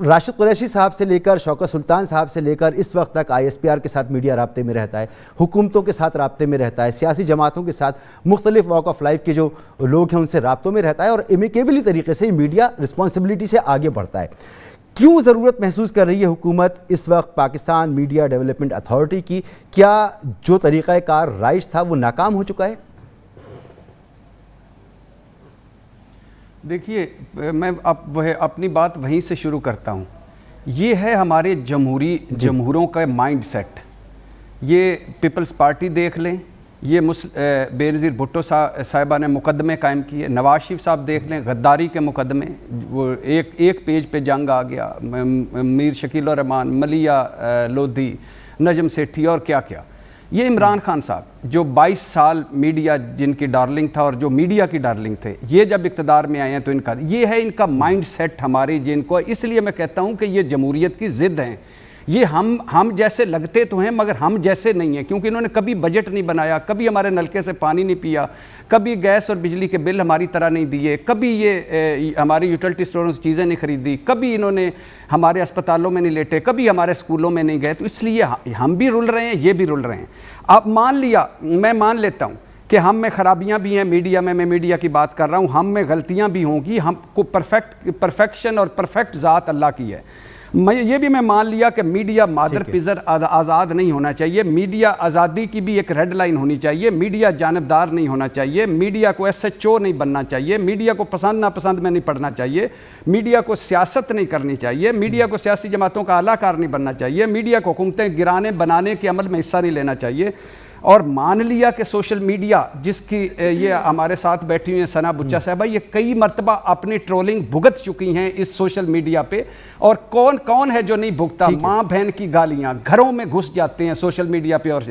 راشد قریشی صاحب سے لے کر شوکت سلطان صاحب سے لے کر اس وقت تک آئی ایس پی آر کے ساتھ میڈیا رابطے میں رہتا ہے، حکومتوں کے ساتھ رابطے میں رہتا ہے، سیاسی جماعتوں کے ساتھ، مختلف واک آف لائف کے جو لوگ ہیں ان سے رابطوں میں رہتا ہے، اور امیکیبلی طریقے سے میڈیا رسپانسبلٹی سے آگے بڑھتا ہے۔ کیوں ضرورت محسوس کر رہی ہے حکومت اس وقت پاکستان میڈیا ڈیولپمنٹ اتھارٹی کی؟ کیا جو طریقہ کار رائج تھا وہ ناکام ہو چکا ہے؟ دیکھیے، میں اب اپنی بات وہیں سے شروع کرتا ہوں۔ یہ ہے ہمارے جمہوروں کا مائنڈ سیٹ۔ یہ پیپلز پارٹی دیکھ لیں، یہ بے نظیر بھٹو صاحبہ نے مقدمے قائم کیے، نواز شریف صاحب دیکھ لیں غداری کے مقدمے، وہ ایک پیج پہ جنگ آ گیا، میر شکیل الرحمان، ملیہ لودھی، نجم سیٹھی اور کیا کیا۔ یہ عمران خان صاحب جو 22 سال میڈیا جن کی ڈارلنگ تھا اور جو میڈیا کی ڈارلنگ تھے، یہ جب اقتدار میں آئے ہیں تو یہ ہے ان کا مائنڈ سیٹ ہمارے، جن کو اس لیے میں کہتا ہوں کہ یہ جمہوریت کی ضد ہیں۔ یہ ہم جیسے لگتے تو ہیں مگر ہم جیسے نہیں ہیں، کیونکہ انہوں نے کبھی بجٹ نہیں بنایا، کبھی ہمارے نلکے سے پانی نہیں پیا، کبھی گیس اور بجلی کے بل ہماری طرح نہیں دیے، کبھی یہ ہماری یوٹیلٹی اسٹوروں سے چیزیں نہیں خریدی، کبھی انہوں نے ہمارے اسپتالوں میں نہیں لیٹے، کبھی ہمارے اسکولوں میں نہیں گئے۔ تو اس لیے ہم بھی رل رہے ہیں، یہ بھی رل رہے ہیں۔ اب میں مان لیتا ہوں کہ ہم میں خرابیاں بھی ہیں میڈیا میں میڈیا کی بات کر رہا ہوں، ہم میں غلطیاں بھی ہوں گی، ہم کو پرفیکشن اور پرفیکٹ ذات اللہ کی ہے۔ یہ بھی میں مان لیا کہ میڈیا مادر پزر آزاد نہیں ہونا چاہیے، میڈیا آزادی کی بھی ایک ریڈ لائن ہونی چاہیے، میڈیا جانبدار نہیں ہونا چاہیے، میڈیا کو ایس ایچ او نہیں بننا چاہیے، میڈیا کو پسند ناپسند میں نہیں پڑھنا چاہیے، میڈیا کو سیاست نہیں کرنی چاہیے، میڈیا کو سیاسی جماعتوں کا اعلیٰ کار نہیں بننا چاہیے، میڈیا کو حکومتیں گرانے بنانے کے عمل میں حصہ نہیں لینا چاہیے۔ اور مان لیا کہ سوشل میڈیا جس کی یہ ہمارے ساتھ بیٹھی ہوئی ہیں ثنا بچا صاحبہ، یہ کئی مرتبہ اپنی ٹرولنگ بھگت چکی ہیں اس سوشل میڈیا پہ، اور کون ہے جو نہیں بھگتا؟ ماں بہن کی گالیاں، گھروں میں گھس جاتے ہیں سوشل میڈیا پہ۔ اور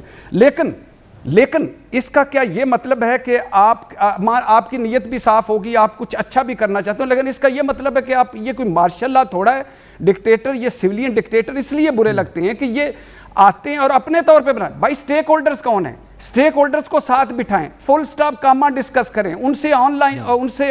لیکن اس کا کیا یہ مطلب ہے کہ آپ کی نیت بھی صاف ہوگی، آپ کچھ اچھا بھی کرنا چاہتے ہو، لیکن اس کا یہ مطلب ہے کہ آپ یہ کوئی مارشل لا تھوڑا ہے؟ ڈکٹیٹر، یہ سویلین ڈکٹیٹر اس لیے برے لگتے ہیں کہ یہ آتے ہیں اور اپنے طور پہ بنائیں۔ بھائی سٹیک ہولڈرز کون ہیں؟ سٹیک ہولڈرز کو ساتھ بٹھائیں، فل سٹاپ کامہ ڈسکس کریں، ان سے آن لائن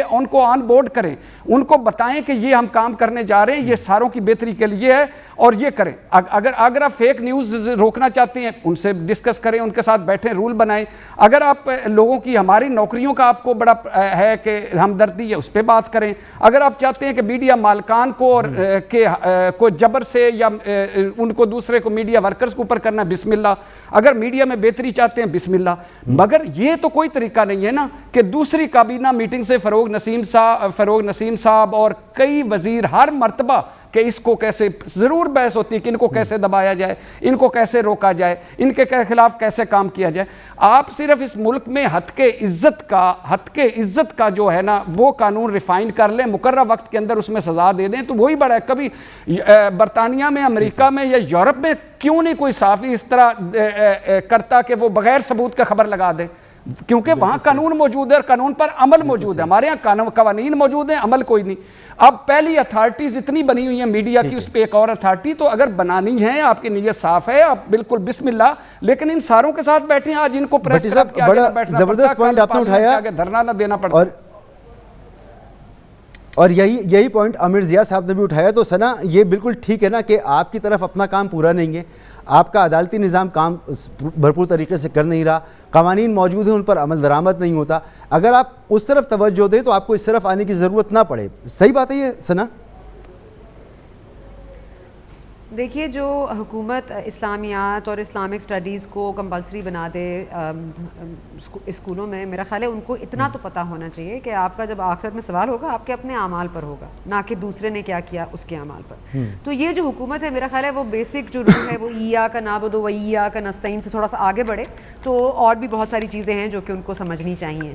ان کو آن بورڈ کریں، ان کو بتائیں کہ یہ ہم کام کرنے جا رہے ہیں، یہ ساروں کی بہتری کے لیے ہے، اور یہ کریں۔ اگر آپ فیک نیوز روکنا چاہتے ہیں ان سے ڈسکس کریں، ان کے ساتھ بیٹھیں، رول بنائیں۔ اگر آپ لوگوں کی ہماری نوکریوں کا آپ کو بڑا ہے کہ ہمدردی ہے، اس پہ بات کریں۔ اگر آپ چاہتے ہیں کہ میڈیا مالکان کو جبر سے یا ان کو دوسرے کو میڈیا ورکرز کو اوپر کرنا، بسم اللہ۔ اگر میڈیا میں بہتری چاہتے ہیں، بسم اللہ۔ مگر یہ تو کوئی طریقہ نہیں ہے نا کہ دوسری کابینہ میٹنگ سے فروغ نسیم صاحب اور کئی وزیر ہر مرتبہ کہ اس کو کیسے، ضرور بحث ہوتی ہے کہ ان کو کیسے دبایا جائے، ان کو کیسے روکا جائے، ان کے خلاف کیسے کام کیا جائے۔ آپ صرف اس ملک میں حد کے عزت کا جو ہے نا وہ قانون ریفائن کر لیں، مقررہ وقت کے اندر اس میں سزا دے دیں تو وہی بڑا ہے۔ کبھی برطانیہ میں، امریکہ میں یا یورپ میں کیوں نہیں کوئی صحافی اس طرح کرتا کہ وہ بغیر ثبوت کا خبر لگا دے؟ کیونکہ وہاں قانون موجود ہے اور قانون پر عمل موجود ہے۔ ہمارے یہاں قوانین موجود ہیں، عمل کوئی نہیں۔ اب پہلی اتھارٹیز اتنی بنی ہوئی ہیں میڈیا کی، اس پہ ایک اور اتھارٹی تو اگر بنانی ہے، آپ کی نیت صاف ہے، آپ بالکل بسم اللہ، لیکن ان ساروں کے ساتھ بیٹھیں۔ آج ان کو پریس کلب کے آگے بیٹھنا پڑتا ہے، زبردست پوائنٹ آپ نے اٹھایا، دھرنا نہ دینا پڑتا۔ اور یہی پوائنٹ عامر ضیاء صاحب نے بھی اٹھایا. تو ثنا یہ بالکل ٹھیک ہے نا کہ آپ کی طرف اپنا کام پورا نہیں ہے, آپ کا عدالتی نظام کام بھرپور طریقے سے کر نہیں رہا, قوانین موجود ہیں ان پر عمل درآمد نہیں ہوتا. اگر آپ اس طرف توجہ دیں تو آپ کو اس طرف آنے کی ضرورت نہ پڑے. صحیح بات ہے یہ ثنا؟ دیکھیے, جو حکومت اسلامیات اور اسلامک سٹڈیز کو کمپلسری بنا دے اسکولوں میں, میرا خیال ہے ان کو اتنا تو پتہ ہونا چاہیے کہ آپ کا جب آخرت میں سوال ہوگا آپ کے اپنے اعمال پر ہوگا, نہ کہ دوسرے نے کیا کیا اس کے اعمال پر. تو یہ جو حکومت ہے میرا خیال ہے وہ بیسک جو رول ہے وہ ایاک نعبد و ایاک نستعین سے تھوڑا سا آگے بڑھے تو اور بھی بہت ساری چیزیں ہیں جو کہ ان کو سمجھنی چاہیے.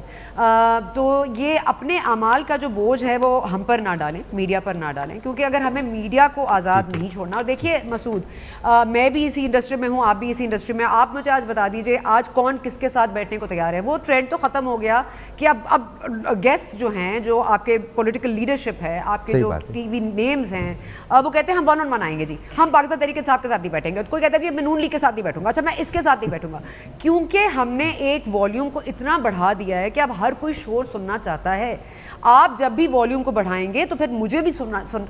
تو یہ اپنے اعمال کا جو بوجھ ہے وہ ہم پر نہ ڈالیں, میڈیا پر نہ ڈالیں, کیونکہ اگر ہمیں میڈیا کو آزاد نہیں چھوڑنا. اور دیکھیے مسعود, میں بھی اسی انڈسٹری میں ہوں, آپ بھی اسی انڈسٹری میں, آپ مجھے آج بتا دیجئے آج کون کس کے ساتھ بیٹھنے کو تیار ہے. وہ ٹرینڈ تو ختم ہو گیا کہ اب گیسٹ جو ہیں, جو آپ کے پولیٹیکل لیڈرشپ ہے, آپ کے جو ٹی وی نیمز ہیں, وہ کہتے ہیں ہم 1-on-1 آئیں گے جی, ہم پاکستان تحریک انصاف کے ساتھ نہیں بیٹھیں گے. کوئی کہتا ہے جی میں نون لیگ کے ساتھ نہیں بیٹھوں گا, اچھا میں اس کے ساتھ نہیں بیٹھوں گا, کیونکہ ہم نے ایک والیوم کو اتنا بڑھا دیا ہے کہ اب ہر کوئی شور سننا چاہتا ہے. آپ جب بھی والیوم کو بڑھائیں گے تو پھر مجھے بھی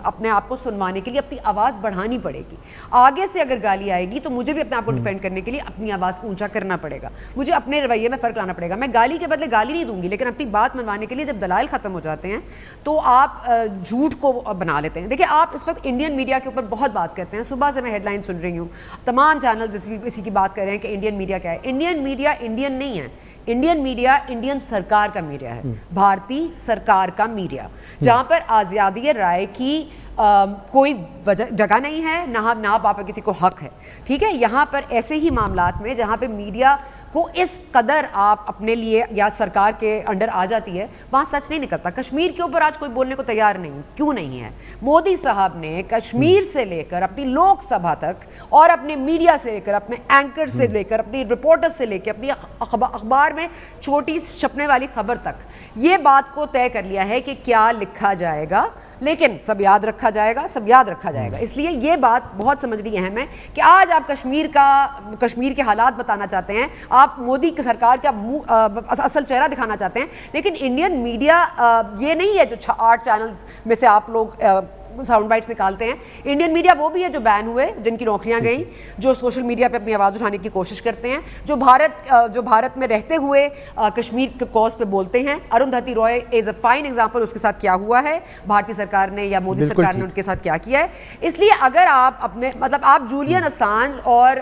اپنے آپ کو سنوانے کے لیے اپنی آواز بڑھانی پڑے گی. آگے سے اگر گالی آئے گی تو مجھے بھی اپنے آپ کو ڈیفینڈ کرنے کے لیے اپنی آواز اونچا کرنا پڑے گا, مجھے اپنے رویے میں فرق لانا پڑے گا. میں گالی کے بدلے گالی نہیں دوں گی, لیکن اپنی بات منوانے کے لیے جب دلائل ختم ہو جاتے ہیں تو آپ جھوٹ کو بنا لیتے ہیں. دیکھیں, آپ اس وقت انڈین میڈیا کے اوپر بہت بات کرتے ہیں, صبح سے میں ہیڈ لائن سن رہی ہوں, تمام چینلز اسی کی بات کر رہے ہیں کہ انڈین میڈیا کیا ہے. انڈین میڈیا انڈین نہیں ہے, انڈین میڈیا انڈین سرکار کا میڈیا ہے, بھارتی سرکار کا میڈیا, جہاں پر آزادی رائے کی کوئی جگہ نہیں ہے, نہ باپ کسی کو حق ہے. ٹھیک ہے, یہاں پر ایسے ہی معاملات میں جہاں پہ میڈیا کو اس قدر آپ اپنے لیے یا سرکار کے انڈر آ جاتی ہے, وہاں سچ نہیں نکلتا. کشمیر کے اوپر آج کوئی بولنے کو تیار نہیں, کیوں نہیں ہے؟ مودی صاحب نے کشمیر سے لے کر اپنی لوک سبھا تک اور اپنے میڈیا سے لے کر, اپنے اینکر سے لے کر, اپنی رپورٹر سے لے کے اپنی اخبار میں چھوٹی چھپنے والی خبر تک یہ بات کو طے کر لیا ہے کہ کیا لکھا جائے گا, لیکن سب یاد رکھا جائے گا, سب یاد رکھا جائے گا. اس لیے یہ بات بہت سمجھنی اہم ہے کہ آج آپ کشمیر کے حالات بتانا چاہتے ہیں, آپ مودی کی سرکار کا اصل چہرہ دکھانا چاہتے ہیں, لیکن انڈین میڈیا یہ نہیں ہے جو 8 چینلز میں سے آپ لوگ ساؤنڈ بائٹس نکالتے ہیں. انڈین میڈیا وہ بھی ہے جو بین ہوئے, جن کی نوکریاں گئیں, جو سوشل میڈیا پہ اپنی آواز اٹھانے کی کوشش کرتے ہیں, جو بھارت میں رہتے ہوئے کشمیر کے کوز پہ بولتے ہیں. اروندھتی رائے از اے فائن ایگزامپل, اس کے ساتھ کیا ہوا ہے, بھارتی سرکار نے یا مودی سرکار نے ان کے ساتھ کیا کیا ہے. اس لیے اگر آپ اپنے آپ جولین اسانج اور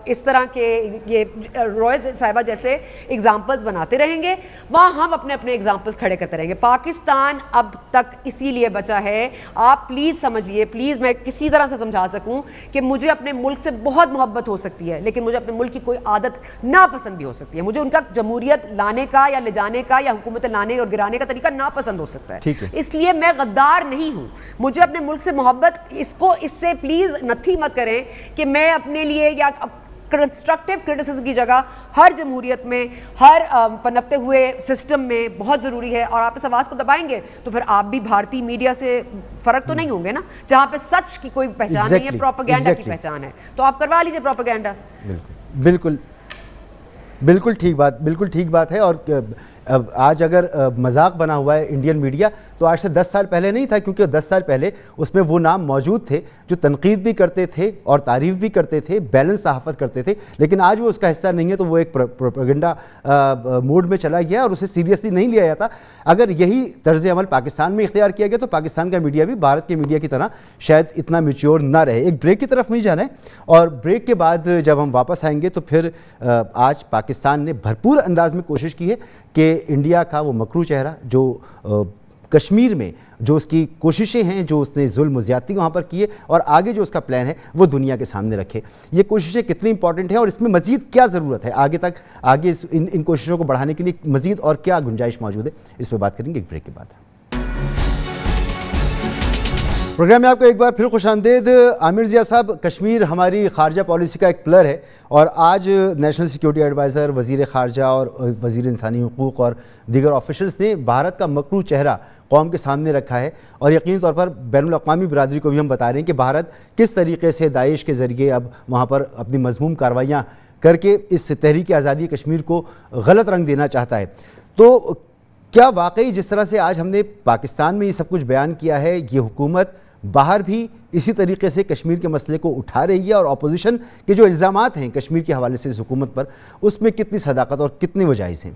اس طرح کے یہ رائے صاحبہ جیسے ایگزامپلس بناتے رہیں گے, وہاں ہم اپنے ایگزامپلس کھڑے کرتے رہیں گے. پاکستان اب تک اسی لیے بچا ہے, آپ پلیز سمجھیے, پلیز میں کسی طرح سے سمجھا سکوں کہ مجھے اپنے ملک سے بہت محبت ہو سکتی ہے, لیکن مجھے اپنے ملک کی کوئی عادت ناپسند بھی ہو سکتی ہے. مجھے ان کا جمہوریت لانے کا یا لے جانے کا یا حکومت لانے اور گرانے کا طریقہ ناپسند ہو سکتا ہے. اس لیے میں غدار نہیں ہوں, مجھے اپنے ملک سے محبت, اس سے پلیز نتھی مت کریں کہ میں اپنے لیے یا کنسٹرکٹیو کرٹیسزم کی جگہ ہر جمہوریت میں, ہر پنپتے ہوئے سسٹم میں بہت ضروری ہے. اور آپ اس آواز کو دبائیں گے تو پھر آپ بھی بھارتی میڈیا سے فرق تو نہیں ہوں گے نا, جہاں پہ سچ کی کوئی پہچان نہیں ہے, پروپیگنڈا کی پہچان ہے, تو آپ کروا لیجئے پروپیگنڈا. بالکل ٹھیک بات ہے. اور آج اگر مذاق بنا ہوا ہے انڈین میڈیا, تو آج سے 10 سال پہلے نہیں تھا, کیونکہ 10 سال پہلے اس میں وہ نام موجود تھے جو تنقید بھی کرتے تھے اور تعریف بھی کرتے تھے, بیلنس صحافت کرتے تھے, لیکن آج وہ اس کا حصہ نہیں ہے. تو وہ ایک پروپیگنڈا موڈ میں چلا گیا اور اسے سیریسلی نہیں لیا جاتا. اگر یہی طرز عمل پاکستان میں اختیار کیا گیا تو پاکستان کا میڈیا بھی بھارت کے میڈیا کی طرح شاید اتنا میچور نہ رہے. ایک بریک کی طرف نہیں جانا ہے, اور بریک کے بعد جب ہم واپس آئیں گے تو پھر آج پاکستان نے بھرپور انداز میں کوشش کی ہے کہ انڈیا کا وہ مکروہ چہرہ جو کشمیر میں جو اس کی کوششیں ہیں, جو اس نے ظلم و زیادتی وہاں پر کیے, اور آگے جو اس کا پلان ہے وہ دنیا کے سامنے رکھے. یہ کوششیں کتنی امپورٹنٹ ہیں اور اس میں مزید کیا ضرورت ہے, آگے ان کوششوں کو بڑھانے کے لیے مزید اور کیا گنجائش موجود ہے, اس پہ بات کریں گے ایک بریک کے بعد. پروگرام میں آپ کو ایک بار پھر خوش آمدید. عامر ضیاء صاحب, کشمیر ہماری خارجہ پالیسی کا ایک پلر ہے, اور آج نیشنل سیکیورٹی ایڈوائزر, وزیر خارجہ اور وزیر انسانی حقوق اور دیگر آفیشلز نے بھارت کا مکروہ چہرہ قوم کے سامنے رکھا ہے, اور یقینی طور پر بین الاقوامی برادری کو بھی ہم بتا رہے ہیں کہ بھارت کس طریقے سے داعش کے ذریعے اب وہاں پر اپنی مذموم کارروائیاں کر کے اس تحریک آزادی کشمیر کو غلط رنگ دینا چاہتا ہے. تو کیا واقعی جس طرح سے آج ہم نے پاکستان میں یہ سب کچھ بیان کیا ہے، یہ حکومت باہر بھی اسی طریقے سے کشمیر کے مسئلے کو اٹھا رہی ہے، اور اپوزیشن کے جو الزامات ہیں کشمیر کے حوالے سے اس حکومت پر، اس میں کتنی صداقت اور کتنے وہ جائز ہیں؟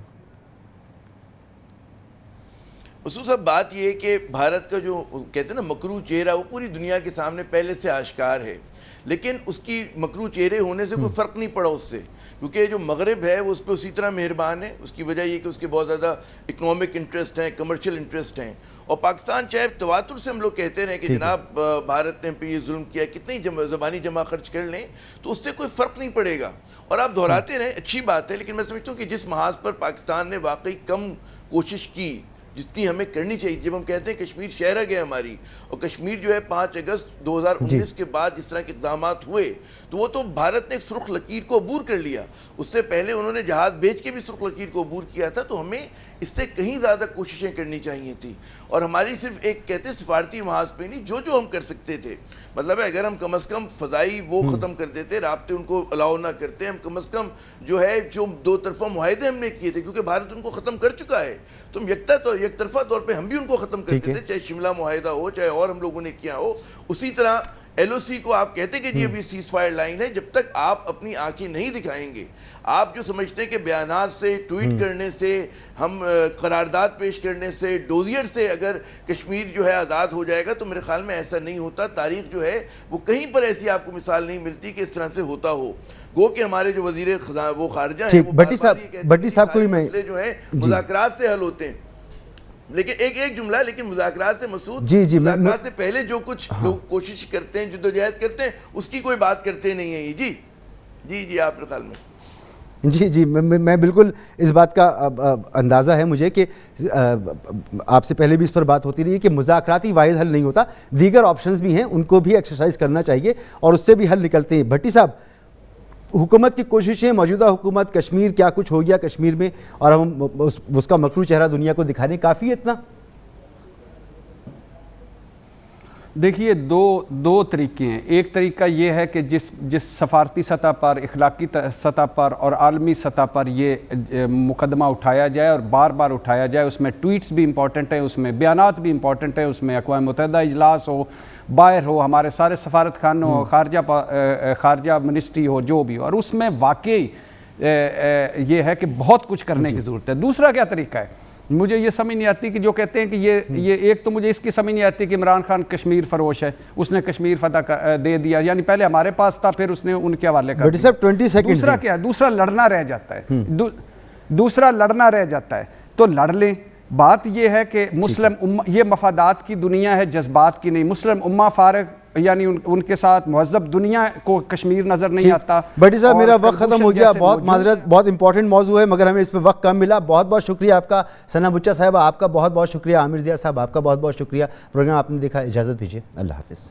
مسعود صاحب، بات یہ ہے کہ بھارت کا جو کہتے ہیں نا مکروہ چہرہ، وہ پوری دنیا کے سامنے پہلے سے آشکار ہے، لیکن اس کی مکروہ چہرے ہونے سے کوئی فرق نہیں پڑا اس سے، کیونکہ جو مغرب ہے وہ اس پہ اسی طرح مہربان ہے۔ اس کی وجہ یہ کہ اس کے بہت زیادہ اکنامک انٹرسٹ ہیں، کمرشل انٹرسٹ ہیں، اور پاکستان چاہے تواتر سے ہم لوگ کہتے رہیں کہ جناب بھارت نے پہ یہ ظلم کیا، کتنی زبانی جمع خرچ کر لیں تو اس سے کوئی فرق نہیں پڑے گا، اور آپ دہراتے رہیں، اچھی بات ہے، لیکن میں سمجھتا ہوں کہ جس محاذ پر پاکستان نے واقعی کم کوشش کی جتنی ہمیں کرنی چاہیے، جب ہم کہتے ہیں کشمیر شہرگ ہے ہماری، اور کشمیر جو ہے 5 اگست 2019 کے بعد جس طرح کے اقدامات ہوئے تو وہ تو بھارت نے ایک سرخ لکیر کو عبور کر لیا، اس سے پہلے انہوں نے جہاز بھیج کے بھی سرخ لکیر کو عبور کیا تھا، تو ہمیں اس سے کہیں زیادہ کوششیں کرنی چاہیے تھی، اور ہماری صرف ایک کہتے ہیں سفارتی محاذ پہ نہیں، جو ہم کر سکتے تھے، مطلب ہے اگر ہم کم از کم فضائی وہ ختم کر دیتے، رابطے ان کو الاؤ نہ کرتے، ہم کم از کم جو ہے جو 2 طرفہ معاہدے ہم نے کیے تھے، کیونکہ بھارت ان کو ختم کر چکا ہے، تو ہم یک طرفہ طور پہ ہم بھی ان کو ختم کرتے تھے، چاہے شملہ معاہدہ ہو، چاہے اور ہم لوگوں نے کیا ہو، اسی طرح ایل او سی کو آپ کہتے کہ جی ابھی سیز فائر لائن ہے، جب تک آپ اپنی آنکھیں نہیں دکھائیں گے، آپ جو سمجھتے ہیں کہ بیانات سے، ٹویٹ کرنے سے، ہم قرارداد پیش کرنے سے، ڈوزیئر سے اگر کشمیر جو ہے آزاد ہو جائے گا، تو میرے خیال میں ایسا نہیں ہوتا، تاریخ جو ہے وہ کہیں پر ایسی آپ کو مثال نہیں ملتی کہ اس طرح سے ہوتا ہو، گو کہ ہمارے جو وزیر وہ خارجہ ہیں وہ بار بار یہ کہتے ہیں کہ سارے مسئلے جو ہیں مذاکرات سے حل ہوتے ہیں، لیکن ایک جملہ، لیکن مذاکرات سے مسعود مذاکرات سے پہلے جو کچھ لوگ کوشش کرتے ہیں، جدوجہد کرتے ہیں، اس کی کوئی بات کرتے نہیں ہیں۔ جی آپ کے خیال میں؟ جی میں بالکل اس بات کا اندازہ ہے مجھے کہ آپ سے پہلے بھی اس پر بات ہوتی رہی ہے کہ مذاکراتی واحد حل نہیں ہوتا، دیگر آپشنز بھی ہیں، ان کو بھی ایکسرسائز کرنا چاہیے اور اس سے بھی حل نکلتے ہیں۔ بھٹی صاحب، حکومت کی کوششیں، موجودہ حکومت، کشمیر کیا کچھ ہو گیا کشمیر میں، اور ہم اس کا مکروہ چہرہ دنیا کو دکھانے کافی ہے اتنا؟ دیکھیے دو طریقے ہیں، ایک طریقہ یہ ہے کہ جس سفارتی سطح پر، اخلاقی سطح پر اور عالمی سطح پر یہ مقدمہ اٹھایا جائے اور بار بار اٹھایا جائے، اس میں ٹویٹس بھی امپورٹنٹ ہیں، اس میں بیانات بھی امپورٹنٹ ہیں، اس میں اقوام متحدہ اجلاس ہو، باہر ہو، ہمارے سارے سفارت خانوں ہو، خارجہ منسٹری ہو، جو بھی ہو، اور اس میں واقعی یہ ہے کہ بہت کچھ کرنے کی ضرورت ہے۔ دوسرا کیا طریقہ ہے، مجھے یہ سمجھ نہیں آتی کہ جو کہتے ہیں کہ یہ ایک تو مجھے اس کی سمجھ نہیں آتی کہ عمران خان کشمیر فروش ہے، اس نے کشمیر فتح دے دیا، یعنی پہلے ہمارے پاس تھا، پھر اس نے ان کے حوالے کر دیا۔ دوسرا کیا ہے، دوسرا لڑنا رہ جاتا ہے، تو لڑ لیں۔ بات یہ ہے کہ مسلم یہ مفادات کی دنیا ہے، جذبات کی نہیں۔ مسلم امہ فارغ، یعنی ان کے ساتھ مہذب دنیا کو کشمیر نظر نہیں آتا۔ بھٹی صاحب، میرا وقت ختم ہو گیا، بہت معذرت، بہت امپورٹنٹ موضوع ہے مگر ہمیں اس پہ وقت کم ملا۔ بہت بہت شکریہ آپ کا ثنا بچہ صاحب، آپ کا بہت بہت شکریہ، عامر ضیاء صاحب آپ کا بہت بہت شکریہ۔ پروگرام آپ نے دیکھا، اجازت دیجیے، اللہ حافظ۔